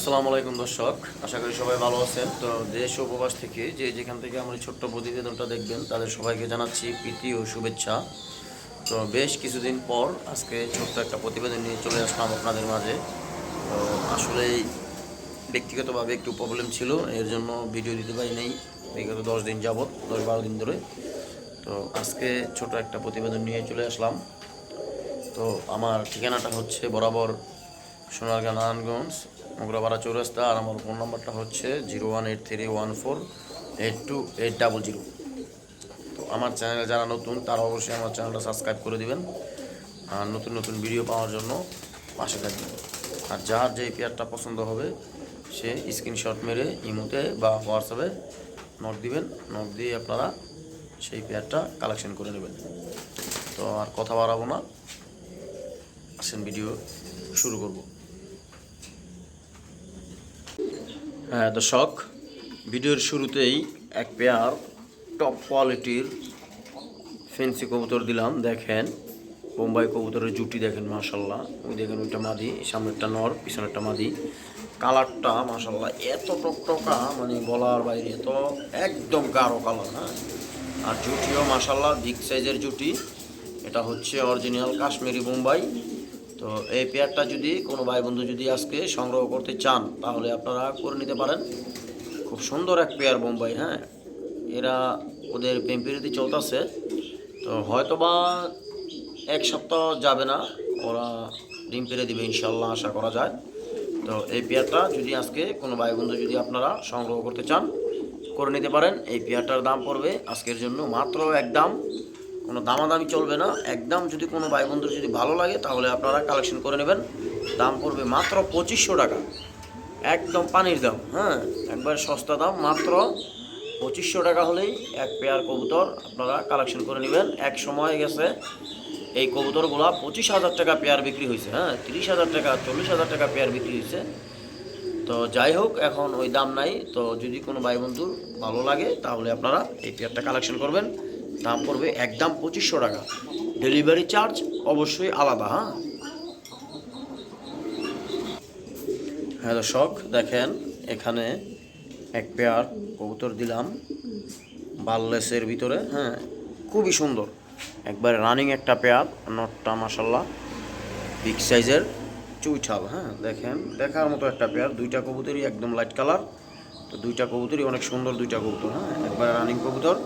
আসসালামু আলাইকুম দর্শক, আশা করি সবাই ভালো আছেন। তো দেশ ও প্রবাস থেকে যেখান থেকে আমার এই ছোট্ট প্রতিবেদনটা দেখবেন তাদের সবাইকে জানাচ্ছি প্রীতি ও শুভেচ্ছা। তো বেশ কিছুদিন পর আজকে ছোট্ট একটা প্রতিবেদন নিয়ে চলে আসলাম আপনাদের মাঝে। তো আসলেই ব্যক্তিগতভাবে একটু প্রবলেম ছিল, এর জন্য ভিডিও দিতে পারি নেই বিগত 10 দিন যাবৎ, 10-12 দিন ধরে। তো আজকে ছোট একটা প্রতিবেদন নিয়ে চলে আসলাম। তো আমার ঠিকানাটা হচ্ছে বরাবর সোনারগাঁ নারায়ণগঞ্জ মোগরাপাড়া চৌরাস্তা, আর আমার ফোন নাম্বারটা হচ্ছে 01831482800। তো আমার চ্যানেলে যারা নতুন তারা অবশ্যই আমার চ্যানেলটা সাবস্ক্রাইব করে দিবেন, আর নতুন নতুন ভিডিও পাওয়ার জন্য পাশে থাকবেন। আর যার যে পেয়ারটা পছন্দ হবে সে স্ক্রিনশট মেরে ইমোতে বা হোয়াটসঅ্যাপে নক দিবেন, নক দিয়ে আপনারা সেই পেয়ারটা কালেকশন করে নেবেন। তো আর কথা বাড়াবো না, আসেন ভিডিও শুরু করব। হ্যাঁ দর্শক, ভিডিওর শুরুতেই এক পেয়ার টপ কোয়ালিটির ফেন্সি কবুতর দিলাম। দেখেন বোম্বাই কবুতরের জুটি দেখেন, মাশাল্লাহ। ওই দেখেন ওইটা মাদি, সামনেরটা নর, পিছনেরটা মাদি। কালারটা মাশাল্লাহ এত টকটকা, মানে বলার বাইরে, এত একদম গাঢ় কালার। হ্যাঁ, আর জুটিও মাশাল্লাহ বিগ সাইজের জুটি। এটা হচ্ছে অরিজিনাল কাশ্মীরি বোম্বাই। তো এই পেয়ারটা যদি কোনো ভাই বন্ধু যদি আজকে সংগ্রহ করতে চান তাহলে আপনারা করে নিতে পারেন। খুব সুন্দর এক পেয়ার বোম্বাই। হ্যাঁ, এরা ওদের পেম্পিরিতে চলতেছে, তো হয়তোবা এক সপ্তাহ যাবে না, ওরা ডিম পেরে দিবে ইনশাল্লাহ, আশা করা যায়। তো এই পেয়ারটা যদি আজকে কোনো ভাই বন্ধু যদি আপনারা সংগ্রহ করতে চান করে নিতে পারেন। এই পেয়ারটার দাম পড়বে আজকের জন্য মাত্র একদম, কোনো দামাদামি চলবে না, একদম। যদি কোনো ভাই বন্ধুর যদি ভালো লাগে তাহলে আপনারা কালেকশন করে নেবেন। দাম পড়বে মাত্র 2500 টাকা, একদম পানির দাম। হ্যাঁ, একবার সস্তা দাম, মাত্র 2500 টাকা হলেই এক পেয়ার কবুতর আপনারা কালেকশন করে নেবেন। এক সময় গেছে এই কবুতরগুলো 25,000 টাকা পেয়ার বিক্রি হয়েছে। হ্যাঁ, 30,000 টাকা, 40,000 টাকা পেয়ার বিক্রি হয়েছে। তো যাই হোক, এখন ওই দাম নাই। তো যদি কোনো ভাই বন্ধুর ভালো লাগে তাহলে আপনারা এই পেয়ারটা কালেকশন করবেন। দাম পড়বে একদম 2500 টাকা, ডেলিভারি চার্জ অবশ্যই আলাদা। হ্যাঁ হ্যাঁ দর্শক, দেখেন এখানে এক পেয়ার কবুতর দিলাম বাললেসের ভিতরে। হ্যাঁ, খুবই সুন্দর, একবার রানিং একটা পেয়ার। নটটা মাসাল্লাহ বিগ সাইজের চুইঠাল। হ্যাঁ, দেখেন দেখার মতো একটা পেয়ার। দুইটা কবুতরই একদম লাইট কালার। তো দুইটা কবুতরই অনেক সুন্দর দুইটা কবুতর। হ্যাঁ, একবার রানিং কবুতর,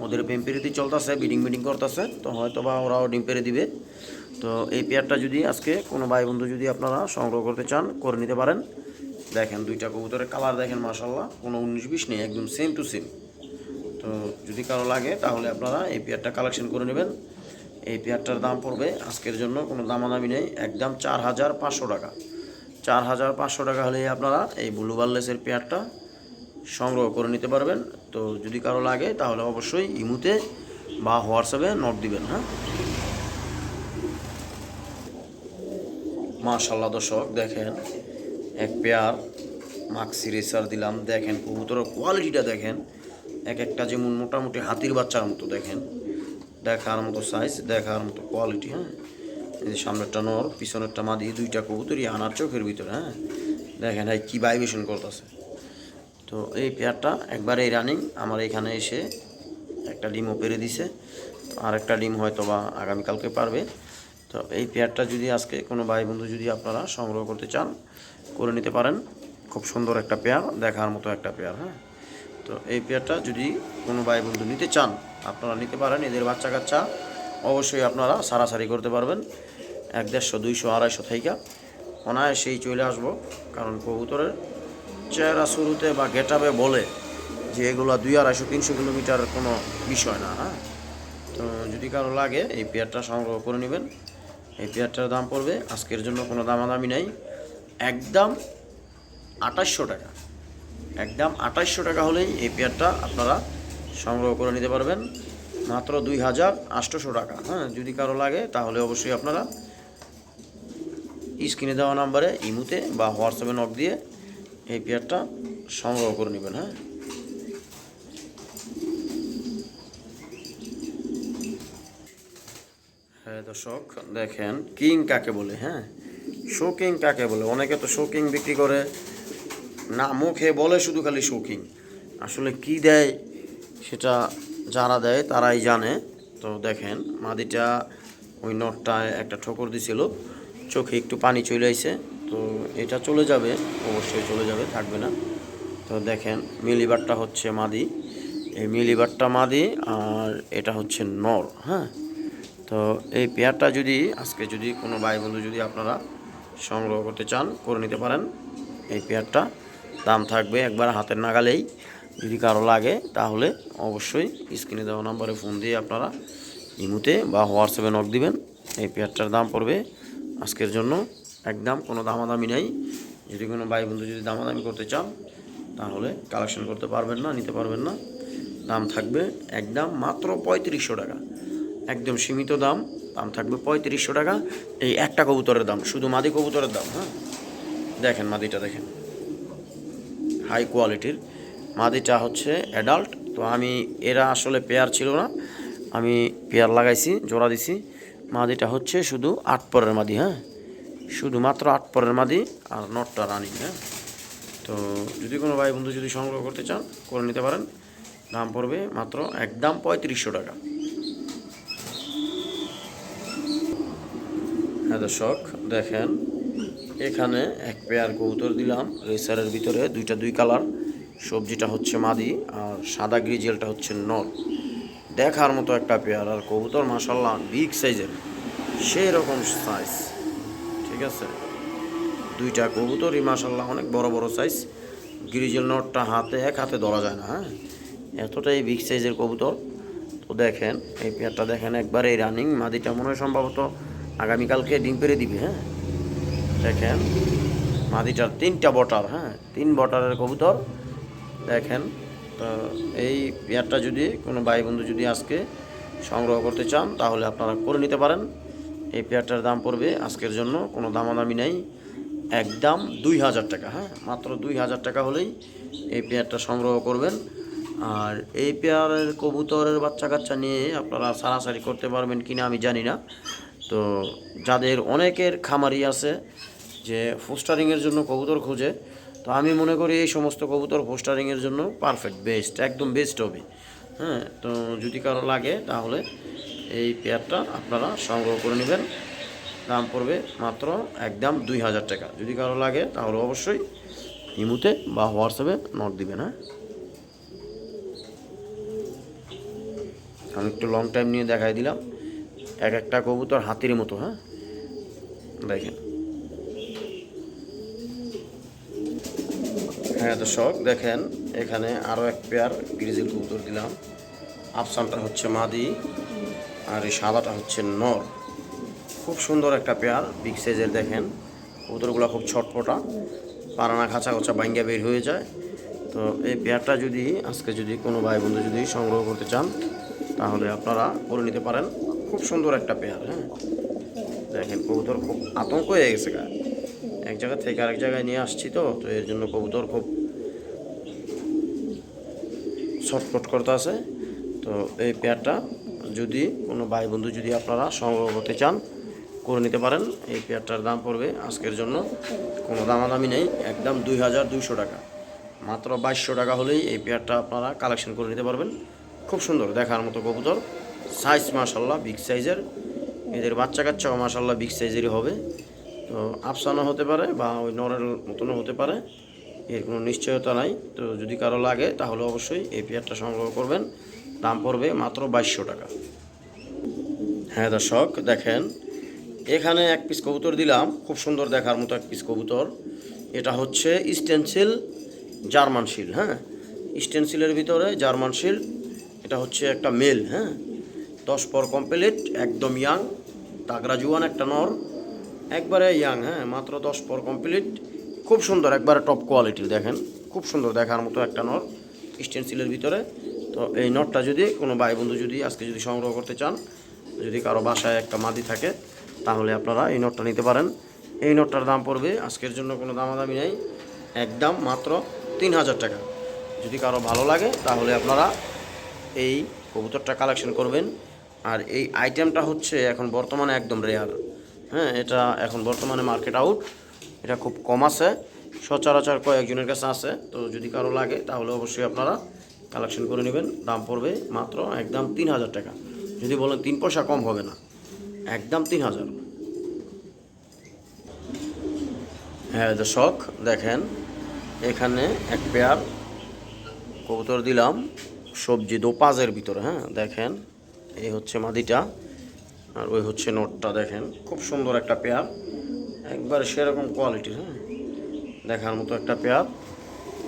ওদের পেম্পেরিতে চলতেছে, বিডিং করতেছে, তো হয়তো বা ওরাও ডিম পেরে দিবে। তো এই পেয়ারটা যদি আজকে কোনো ভাই বন্ধু যদি আপনারা সংগ্রহ করতে চান করে নিতে পারেন। দেখেন দুইটা কবুতরের কালার দেখেন, মাশাল্লাহ, কোনো 19-20 নেই, একদম সেম টু সেম। তো যদি কারো লাগে তাহলে আপনারা এই পেয়ারটা কালেকশন করে নেবেন। এই পেয়ারটার দাম পড়বে আজকের জন্য কোনো দামাদামি নেই, একদম 4500 টাকা। 4500 টাকা হলেই আপনারা এই ব্লু বারলেসের পেয়ারটা সংগ্রহ করে নিতে পারবেন। তো যদি কারো লাগে তাহলে অবশ্যই ইমুতে বা হোয়াটসঅ্যাপে নোট দিবেন। হ্যাঁ, মাশাল্লাহ দর্শক, দেখেন এক পেয়ার মাক্সি রেসার দিলাম। দেখেন কবুতরের কোয়ালিটিটা দেখেন, এক একটা যেমন মোটামুটি হাতির বাচ্চার মতো। দেখেন দেখার মতো সাইজ, দেখার মতো কোয়ালিটি। হ্যাঁ, এই যে সামনেরটা নর, পিছনেরটা মাদি, দুইটা কবুতরই আনার চোখের ভিতরে। হ্যাঁ, দেখেন এই কী ভাইব্রেশন করতেছে। তো এই পেয়ারটা একবারে রানিং আমার এখানে এসে একটা ডিমও পেরে দিছে, আর একটা ডিম হয়তো বা আগামীকালকে পারবে। তো এই পেয়ারটা যদি আজকে কোনো ভাই বন্ধু যদি আপনারা সংগ্রহ করতে চান করে নিতে পারেন। খুব সুন্দর একটা পেয়ার, দেখার মতো একটা পেয়ার। হ্যাঁ, তো এই পেয়ারটা যদি কোনো ভাই বন্ধু নিতে চান আপনারা নিতে পারেন। এদের বাচ্চা কাচ্চা অবশ্যই আপনারা সারাসারি করতে পারবেন। 100, 150, 200, 250 থাইকা অনায়াসেই চলে আসবো। কারণ কবুতরের চেহারা শুরুতে বা গেটাবে বলে যে এগুলো 200, 250, 300 কিলোমিটার কোনো বিষয় না। হ্যাঁ, তো যদি কারো লাগে এই পেয়ারটা সংগ্রহ করে নেবেন। এই পেয়ারটার দাম পড়বে আজকের জন্য কোনো দামাদামি নেই, একদম 2800 টাকা। একদম 2800 টাকা হলেই এই পেয়ারটা আপনারা সংগ্রহ করে নিতে পারবেন, মাত্র 2800 টাকা। হ্যাঁ, যদি কারো লাগে তাহলে অবশ্যই আপনারা স্ক্রিনে দেওয়া নাম্বারে ইমুতে বা হোয়াটসঅ্যাপে নক দিয়ে এই পেয়ারটা সংগ্রহ করে নেবেন। হ্যাঁ, হ্যাঁ দর্শক, দেখেন কিং কাকে বলে। হ্যাঁ, শো কিং কাকে বলে। অনেকে তো শো কিং বিক্রি করে, না, মুখে বলে শুধু খালি শৌখিন, আসলে কি দেয় সেটা যারা দেয় তারাই জানে। তো দেখেন মাদিটা ওই নটটায় একটা ঠোকর দিছিল, চোখে একটু পানি চলে আইছে। তো এটা চলে যাবে, অবশ্যই চলে যাবে, থাকবে না। তো দেখেন মিলিবারটা হচ্ছে মাদি, এই মিলিবারটা মাদি, আর এটা হচ্ছে নর। হ্যাঁ, তো এই পেয়ারটা যদি আজকে যদি কোনো ভাই বন্ধু যদি আপনারা সংগ্রহ করতে চান, করে নিতে পারেন। এই পেয়ারটা দাম থাকবে একবার হাতের নাগালেই। যদি কারো লাগে তাহলে অবশ্যই স্ক্রিনে দেওয়া নাম্বারে ফোন দিয়ে আপনারা ইমুতে বা হোয়াটসঅ্যাপে নক দিবেন। এই পেয়ারটার দাম পড়বে আজকের জন্য একদম কোনো দামাদামি নেই। যদি কোনো ভাই বন্ধু যদি দামাদামি করতে চান তাহলে কালেকশন করতে পারবেন না, নিতে পারবেন না। দাম থাকবে একদম মাত্র 3500 টাকা, একদম সীমিত দাম। দাম থাকবে 3500 টাকা। এই একটা কবুতরের দাম, শুধু মাদি কবুতরের দাম। হ্যাঁ, দেখেন মাদিটা দেখেন, হাই কোয়ালিটির মাদিটা হচ্ছে অ্যাডাল্ট। তো আমি এরা আসলে পেয়ার ছিল না, আমি পেয়ার লাগাইছি, জোড়া দিছি। মাদিটা হচ্ছে শুধু 8 পরের মাদি। হ্যাঁ, শুধুমাত্র 8 পরের মাদি, আর নটটা রানিং। হ্যাঁ, তো যদি কোনো ভাই বন্ধু যদি সংগ্রহ করতে চান করে নিতে পারেন। দাম পড়বে মাত্র একদম 3500 টাকা। হ্যাঁ দর্শক দেখেন, এখানে এক পেয়ার কবুতর দিলাম রেসারের ভিতরে, দুই কালার। সবজিটা হচ্ছে মাদি আর সাদা গ্রিজেলটা হচ্ছে নর। দেখার মতো একটা পেয়ার, আর কবুতর মাশাল্লাহ বিগ সাইজের, সেই রকম সাইজ। ঠিক আছে, দুইটা কবুতরই মাশাল্লাহ অনেক বড় বড় সাইজ। গ্রিজেল নটটা এক হাতে ধরা যায় না। হ্যাঁ, এতটাই বিগ সাইজের কবুতর। তো দেখেন এই পেয়ারটা দেখেন একবারে রানিং। মাদিটা মনে হয় সম্ভবত আগামীকালকে ডিম পেড়ে দিবে। হ্যাঁ, দেখেন মাদিটার 3টা বটার। হ্যাঁ, 3 বটারের কবুতর দেখেন। তো এই পেয়ারটা যদি কোনো ভাই বন্ধু যদি আজকে সংগ্রহ করতে চান তাহলে আপনারা করে নিতে পারেন। এই পেয়ারটার দাম পড়বে আজকের জন্য কোনো দামাদামি নেই, একদম 2000 টাকা। হ্যাঁ, মাত্র 2000 টাকা হলেই এই পেয়ারটা সংগ্রহ করবেন। আর এই পেয়ারের কবুতরের বাচ্চা কাচ্চা নিয়ে আপনারা সারাসারি করতে পারবেন কিনা আমি জানি না। তো যাদের অনেকের খামারি আছে যে ফোস্টারিংয়ের জন্য কবুতর খোঁজে, তো আমি মনে করি এই সমস্ত কবুতর ফোস্টারিংয়ের জন্য পারফেক্ট, বেস্ট, একদম বেস্ট হবে। হ্যাঁ, তো যদি কারো লাগে তাহলে এই পেয়ারটা আপনারা সংগ্রহ করে নেবেন। দাম পড়বে মাত্র একদম 2000 টাকা। যদি কারো লাগে তাহলে অবশ্যই ইমুতে বা হোয়াটসঅ্যাপে নক দিবেন। হ্যাঁ, আমি একটু লং টাইম নিয়ে দেখাই দিলাম। এক একটা কবুতর হাতির মতো। হ্যাঁ, দেখেন। হ্যাঁ দর্শক দেখেন, এখানে আরও এক পেয়ার গ্রিজেল কবুতর দিলাম। আফসানটা হচ্ছে মাদি আর এই সাদাটা হচ্ছে নর। খুব সুন্দর একটা পেয়ার, বিগ সাইজের। দেখেন কবুতরগুলো খুব ছটপটা, পারানা খাঁচা খোঁচা বাইঙ্গা বের হয়ে যায়। তো এই পেয়ারটা যদি আজকে যদি কোনো ভাই বন্ধু যদি সংগ্রহ করতে চান তাহলে আপনারা করে নিতে পারেন। খুব সুন্দর একটা পেয়ার। হ্যাঁ, দেখেন কবুতর খুব আতঙ্ক হয়ে গেছে গা, এক জায়গা থেকে আরেক জায়গায় নিয়ে আসছি। তো এর জন্য কবুতর খুব ছটফট করতে আছে। তো এই পেয়ারটা যদি কোনো ভাই বন্ধু যদি আপনারা সংগ্রহ করতে চান করে নিতে পারেন। এই পেয়ারটার দাম পড়বে আজকের জন্য কোনো দামাদামি নেই, একদম 2200 টাকা। মাত্র 2200 টাকা হলেই এই পেয়ারটা আপনারা কালেকশন করে নিতে পারবেন। খুব সুন্দর দেখার মতো কবুতর, সাইজ মাশাল্লাহ বিগ সাইজের। এদের বাচ্চা কাচ্চাও মাশাল্লাহ বিগ সাইজেরই হবে। তো আফসানও হতে পারে বা ওই নরের মতনও হতে পারে, এর কোনো নিশ্চয়তা নাই। তো যদি কারো লাগে তাহলে অবশ্যই এই পেয়ারটা সংগ্রহ করবেন। দাম পড়বে মাত্র 2200 টাকা। হ্যাঁ দর্শক দেখেন, এখানে এক পিস কবুতর দিলাম, খুব সুন্দর দেখার মতো এক পিস কবুতর। এটা হচ্ছে স্টেনসিল জার্মান শিল। হ্যাঁ, স্টেনসিলের ভিতরে জার্মান শিল। এটা হচ্ছে একটা মেল। হ্যাঁ, 10 পর কমপ্লিট, একদম ইয়াং, তাগরা জুয়ান একটা নর, একবারে ইয়াং। হ্যাঁ, মাত্র 10 পর কমপ্লিট, খুব সুন্দর, একবারে টপ কোয়ালিটির। দেখেন খুব সুন্দর দেখার মতো একটা নর স্টেনসিলের ভিতরে। তো এই নটটা যদি কোনো ভাই বন্ধু যদি আজকে যদি সংগ্রহ করতে চান, যদি কারো বাসায় একটা মাদি থাকে তাহলে আপনারা এই নটটা নিতে পারেন। এই নটটার দাম পড়বে আজকের জন্য কোনো দামাদামি নেই, একদম মাত্র 3000 টাকা। যদি কারো ভালো লাগে তাহলে আপনারা এই কবুতরটা কালেকশন করবেন। আর এই আইটেমটা হচ্ছে এখন বর্তমানে একদম রেয়ার। হ্যাঁ, এটা এখন বর্তমানে মার্কেট আউট, এটা খুব কম আছে। সচরাচর কয়েকজনের কাছে আছে। তো যদি কারো লাগে তাহলে অবশ্যই আপনারা কালেকশন করে নেবেন। দাম পড়বে মাত্র একদম 3000 টাকা। যদি বলেন 3 পয়সা কম হবে না, একদম 3000। হ্যাঁ দর্শক দেখেন, এখানে এক পেয়ার কবুতর দিলাম সবজি দোপাজের ভিতরে। হ্যাঁ দেখেন, এই হচ্ছে মাদিটা আর ওই হচ্ছে নটটা। দেখেন খুব সুন্দর একটা পেয়ার, একবার সেরকম কোয়ালিটির। হ্যাঁ দেখার মতো একটা পেয়ার।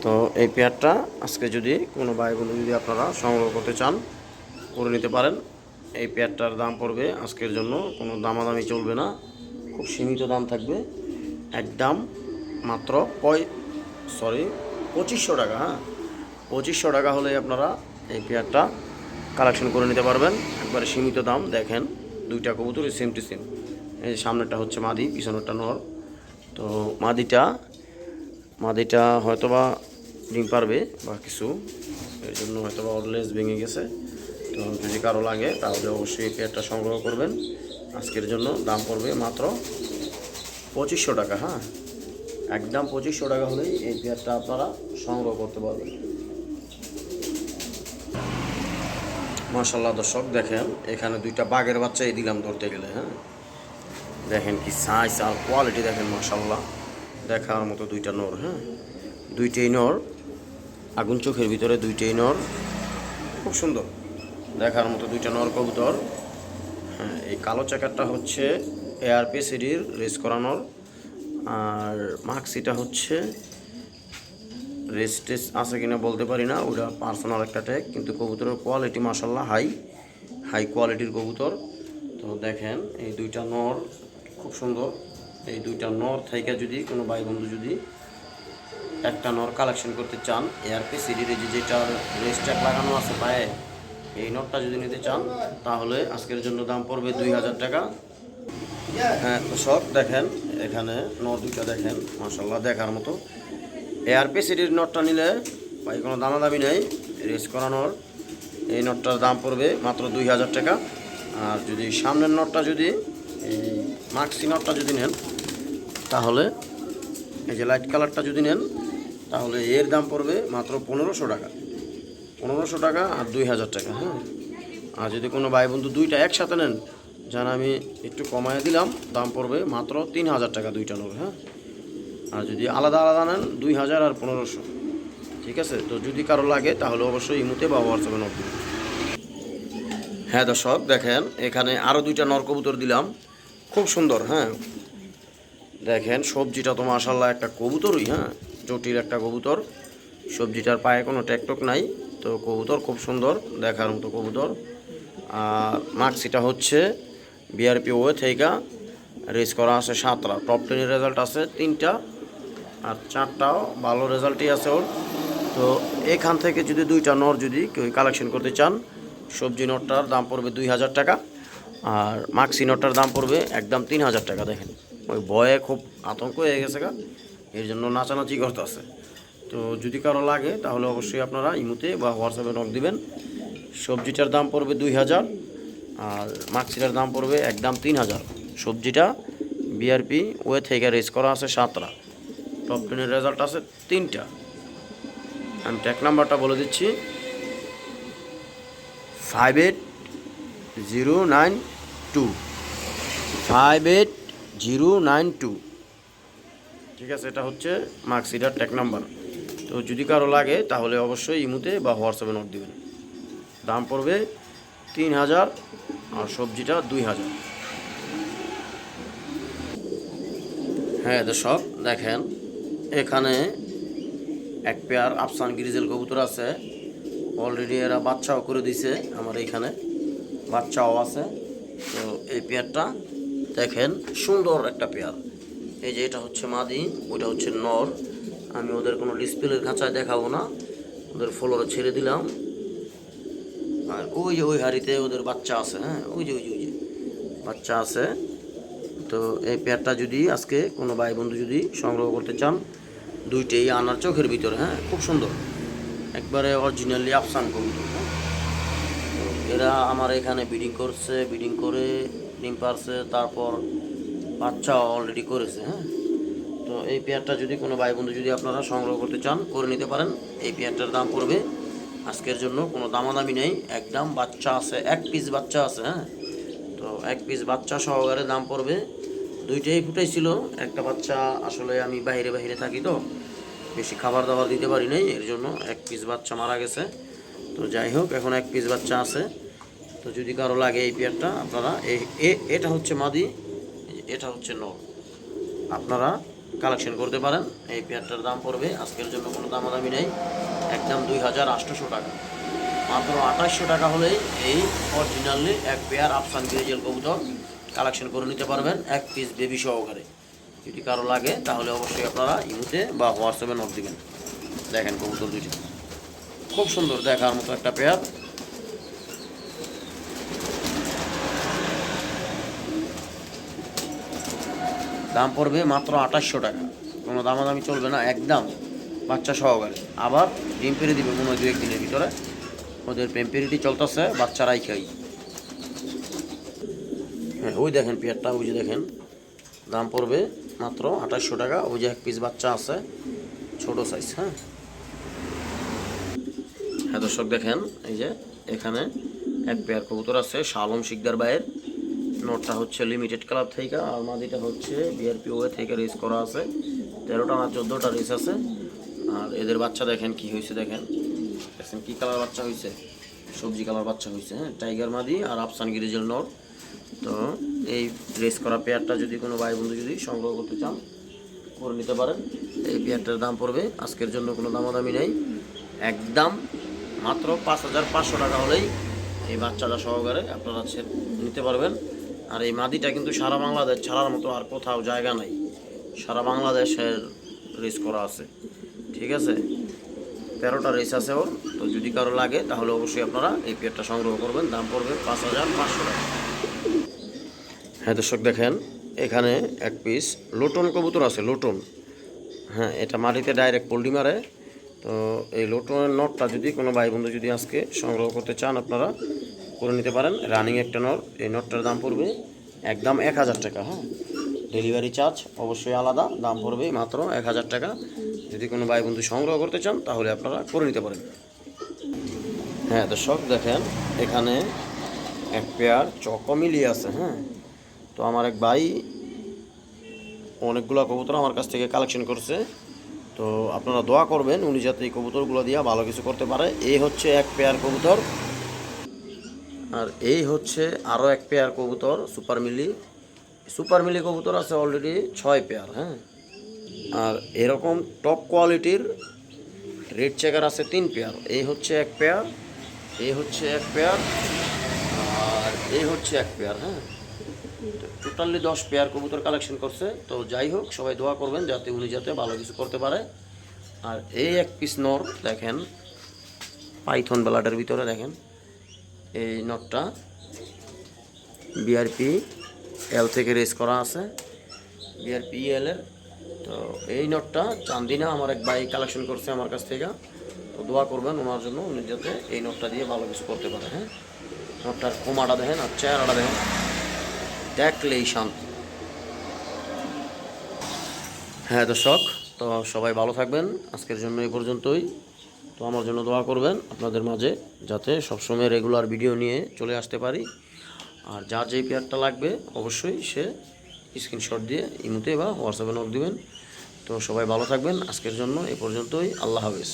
তো এই পেয়ারটা আজকে যদি কোনো ভাই বোন যদি আপনারা সংগ্রহ করতে চান করে নিতে পারেন। এই পেয়ারটার দাম পড়বে আজকের জন্য কোনো দামাদামি চলবে না, খুব সীমিত দাম থাকবে, একদম মাত্র 2500 টাকা। হ্যাঁ 2500 টাকা হলে আপনারা এই পেয়ারটা কালেকশন করে নিতে পারবেন, একবারে সীমিত দাম। দেখেন দুইটা কবুতর সেম টু সেম। এই সামনেরটা হচ্ছে মাদি, পিছনেরটা নর। তো মাদিটা হয়তোবা ডিম পারবে বা কিছু, এর জন্য হয়তোবা ওর লেজ ভেঙে গেছে। তো যদি কারো লাগে তাহলে অবশ্যই এই পেয়ারটা সংগ্রহ করবেন। আজকের জন্য দাম পড়বে মাত্র 2500 টাকা। হ্যাঁ একদম 2500 টাকা হলেই এই পেয়ারটা আপনারা সংগ্রহ করতে পারবেন। মাশাআল্লাহ দর্শক দেখেন, এখানে দুইটা বাঘের বাচ্চাই দিলাম ধরতে গেলে। হ্যাঁ দেখেন কি সাইজ আর কোয়ালিটি দেখেন, মাশাআল্লাহ দেখার মতো দুইটা নর। হ্যাঁ দুইটাই নর, আগুন চোখের ভিতরে দুইটাই নর, খুব সুন্দর দেখার মতো দুইটা নর কবুতর। হ্যাঁ এই কালো চাকারটা হচ্ছে এআরপি সিডির রেস করানোর, আর মাক্সিটা হচ্ছে রেস আছে কিনা বলতে পারি না, ওটা পার্সোনাল একটা ট্যাগ। কিন্তু কবুতরের কোয়ালিটি মাশাআল্লাহ হাই কোয়ালিটির কবুতর। তো দেখেন এই দুইটা নর খুব সুন্দর। এই দুইটা নর থেকে যদি কোনো ভাই বন্ধু যদি একটা নর কালেকশন করতে চান, এআরপি সিডির যেটা রেস ট্যাগ লাগানো আছে পায়ে, এই নটটা যদি নিতে চান তাহলে আজকের জন্য দাম পড়বে 2000 টাকা। হ্যাঁ দর্শক দেখেন, এখানে নট দুইটা দেখেন মাশাআল্লাহ দেখার মতো। এআরপি সিডির নটটা নিলে ভাই কোনো দামাদামি নেই, রেস করানোর এই নটটার দাম পড়বে মাত্র 2000 টাকা। আর যদি সামনের নটটা যদি এই মাক্সি নটটা যদি নেন তাহলে, এই যে লাইট কালারটা যদি নেন তাহলে এর দাম পড়বে মাত্র 1500 টাকা। 1500 টাকা আর 2000 টাকা। হ্যাঁ আর যদি কোনো ভাই বন্ধু দুইটা একসাথে নেন, যেন আমি একটু কমায় দিলাম, দাম পড়বে মাত্র 3000 টাকা দুইটা নর। হ্যাঁ আর যদি আলাদা আলাদা নেন 2000 আর 1500। ঠিক আছে, তো যদি কারো লাগে তাহলে অবশ্যই ইমুতে বা হোয়াটসঅ্যাপে নক দিন। হ্যাঁ দর্শক দেখেন, এখানে আরও দুইটা নর কবুতর দিলাম খুব সুন্দর। হ্যাঁ দেখেন সবজিটা তো মাশাআল্লাহ একটা কবুতরই। হ্যাঁ জটিল একটা কবুতর, সবজিটার পায়ে কোনো ট্যাকটক নাই। তো কবুতর খুব সুন্দর দেখার মতো কবুতর। আর মাক্সিটা হচ্ছে বিআরপি ওয়ে থেকে রেস করা আছে 7টা, টপ 10 রেজাল্ট আছে 3টা, আর 4টাও ভালো রেজাল্টই আছে ওর। তো এখান থেকে যদি দুইটা নর যদি কেউ কালেকশন করতে চান, সবজি নটটার দাম পড়বে 2000 টাকা, আর মাক্সি নটটার দাম পড়বে একদম 3000 টাকা। দেখেন ওই ভয়ে খুব আতঙ্ক হয়ে গেছে গা, এর জন্য নাচানাচি করতে আছে। তো যদি কারো লাগে তাহলে অবশ্যই আপনারা ইমুতে বা হোয়াটসঅ্যাপে নক দিবেন। সবজিটার দাম পড়বে 2000 আর মাক্সিটার দাম পড়বে একদম 3000। সবজিটা বিআরপি ওয়ে থেকে রেস করা আছে 7টা, টপ 10 রেজাল্ট আছে 3টা। আমি ট্যাগ নাম্বারটা বলে দিচ্ছি 58092, 58092। ঠিক আছে, এটা হচ্ছে মার্কশিটার ট্যাগ নাম্বার। তো যদি কারো লাগে তাহলে অবশ্যই ইমুতে বা হোয়াটসঅ্যাপে নোট দিবেন। দাম পড়বে 3000 আর সবজিটা 2000। হ্যাঁ দর্শক দেখেন, এখানে এক পেয়ার আফসান গ্রিজেল কবুতর আছে, অলরেডি এরা বাচ্চাও করে দিছে, আমার এইখানে বাচ্চাও আছে। তো এই পেয়ারটা দেখেন সুন্দর একটা পেয়ার। এই যে এটা হচ্ছে মাদি, ওইটা হচ্ছে নর। আমি ওদের কোনো ডিসপ্লের খাঁচায় দেখাবো না, ওদের ফ্লোরে ছেড়ে দিলাম। আর ওই যে ওই হাড়িতে ওদের বাচ্চা আছে। হ্যাঁ ওই যে বাচ্চা আছে। তো এই পেয়ারটা যদি আজকে কোনো ভাই বন্ধু যদি সংগ্রহ করতে চান, দুইটাই আনার চোখের ভিতরে। হ্যাঁ খুব সুন্দর, একবারে অরিজিনালি আফসান কবুতর। হ্যাঁ তো এরা আমার এখানে ব্রিডিং করছে, ব্রিডিং করে ডিম পারছে, তারপর বাচ্চাও অলরেডি করেছে। হ্যাঁ তো তো এই পেয়ারটা যদি কোনো ভাই বন্ধু যদি আপনারা সংগ্রহ করতে চান করে নিতে পারেন। এই পেয়ারটার দাম পড়বে আজকের জন্য কোনো দামাদামি নেই, একদম বাচ্চা আছে, এক পিস বাচ্চা আছে। হ্যাঁ, তো এক পিস বাচ্চা সহকারে দাম পড়বে। দুইটাই ফুটাইছিল, একটা বাচ্চা আসলে আমি বাইরে বাইরে থাকি তো বেশি খাবার দাবার দিতে পারি নাই, এর জন্য এক পিস বাচ্চা মারা গেছে। তো যাই হোক, এখন এক পিস বাচ্চা আছে। তো যদি কারো লাগে এই পেয়ারটা, আপনারা এটা হচ্ছে মাদি, এটা হচ্ছে নর, আপনারা কালেকশন করতে পারেন। এই পেয়ারটার দাম পড়বে আজকের জন্য কোনো দামাদামি নেই, একদম 2800 টাকা। মাত্র 2800 টাকা হলেই এই অরিজিনালি এক পেয়ার আফসান গ্রিজেল কবুতর কালেকশন করে নিতে পারবেন, এক পিস বেবি সহকারে। যদি কারো লাগে তাহলে অবশ্যই আপনারা ইমুতে বা হোয়াটসঅ্যাপে নোট দিবেন। দেখেন কবুতর দুইটা খুব সুন্দর দেখার মতো একটা পেয়ার। দাম পড়বে মাত্র 2800 টাকা, কোনো দামাদামি চলবে না, একদম বাচ্চা সহকারে। আবার ডিম পেরে দিবে মনে হয় 2-1 দিনের ভিতরে, ওদের পেম্পেরিটি চলতেছে বাচ্চারাই খাই। হ্যাঁ, ওই দেখেন পেয়ারটা, ওই যে দেখেন, দাম পড়বে মাত্র 2800 টাকা। ওই যে এক পিস বাচ্চা আছে, ছোট সাইজ। হ্যাঁ হ্যাঁ দর্শক দেখেন, এই যে এখানে এক পেয়ার কবুতর আছে শাহ আলম শিকদার ভাইয়ের। নোটটা হচ্ছে লিমিটেড ক্লাব থেকে, আর মাদিটা হচ্ছে বিআরপিও থেকে রেস করা আছে। 13টা না 14টা রেস আছে। আর এদের বাচ্চা দেখেন কি হয়েছে, দেখেন দেখেন কী কালার বাচ্চা হয়েছে, সবজি কালার বাচ্চা হয়েছে। হ্যাঁ, টাইগার মাদি আর আফসান গ্রিজেল নর। তো এই রেস করা পেয়ারটা যদি কোনো ভাই বন্ধু যদি সংগ্রহ করতে চান করে নিতে পারেন। এই পেয়ারটার দাম পড়বে আজকের জন্য কোনো দামাদামি নেই, একদম মাত্র 5500 টাকা হলেই এই বাচ্চাটা সহকারে আপনারা নিতে পারবেন। আর এই মাদিটা কিন্তু সারা বাংলাদেশ ছাড়ার মতো আর কোথাও জায়গা নাই, সারা বাংলাদেশের রেস করা আছে। ঠিক আছে, 13টা রেস আছে ওর। তো যদি কারো লাগে তাহলে অবশ্যই আপনারা এই পেয়ারটা সংগ্রহ করবেন, দাম পড়বে 5500 টাকা। হ্যাঁ দর্শক দেখেন, এখানে এক পিস লোটন কবুতর আছে, লোটন। হ্যাঁ, এটা মাটিতে ডাইরেক্ট পোল্ট্রি মারে। তো এই লোটনের নটটা যদি কোনো ভাই বন্ধু যদি আজকে সংগ্রহ করতে চান আপনারা করে নিতে পারেন। রানিং একটা নট, এই নটটার দাম পড়বে একদম 1000 টাকা। হ্যাঁ, ডেলিভারি চার্জ অবশ্যই আলাদা, দাম পড়বে মাত্র 1000 টাকা। যদি কোনো ভাই বন্ধু সংগ্রহ করতে চান তাহলে আপনারা করে নিতে পারেন। হ্যাঁ দর্শক দেখেন, এখানে এক পেয়ার চকমিলি আছে। হ্যাঁ, তো আমার এক ভাই অনেকগুলো কবুতর আমার কাছ থেকে কালেকশন করছে। তো আপনারা দোয়া করবেন উনি যাতে এই কবুতরগুলো দিয়ে ভালো কিছু করতে পারে। এই হচ্ছে এক পেয়ার কবুতর, আর এই হচ্ছে আরও এক পেয়ার কবুতর সুপার মিলি কবুতর আছে অলরেডি 6 পেয়ার। হ্যাঁ, আর এরকম টপ কোয়ালিটির রেড চেকার আছে 3 পেয়ার। এই হচ্ছে এক পেয়ার, এই হচ্ছে এক পেয়ার, আর এই হচ্ছে এক পেয়ার। হ্যাঁ, টোটালি 10 পেয়ার কবুতর কালেকশন করছে। তো যাই হোক, সবাই দোয়া করবেন যাতে উনি যাতে ভালো কিছু করতে পারে। আর এই এক পিস নর দেখেন, পাইথন ব্লাডের ভিতরে দেখেন, এই নটটা বিআরপি এল থেকে রেস করা আছে, বিআরপি এলের। তো এই নটটা চান্দিনা আমার এক ভাই কালেকশন করছে আমার কাছ থেকে। তো দোয়া করবেন ওনার জন্য, উনি যাতে এই নটটা দিয়ে ভালো কিছু করতে পারে। হ্যাঁ, নটটার কোমাটা দেখেন আর চেহারাটা দেখেন, দেখলেই শান্তি। হ্যাঁ দর্শক, তো সবাই ভালো থাকবেন, আজকের জন্য এই পর্যন্তই। তো আমার জন্য দোয়া করবেন আপনাদের মাঝে যাতে সবসময় রেগুলার ভিডিও নিয়ে চলে আসতে পারি। আর যার যেই পেয়ারটা লাগবে অবশ্যই সে স্ক্রিনশট দিয়ে ইমোতে বা হোয়াটসঅ্যাপে নোট দিবেন। তো সবাই ভালো থাকবেন, আজকের জন্য এই পর্যন্তই। আল্লাহ হাফেজ।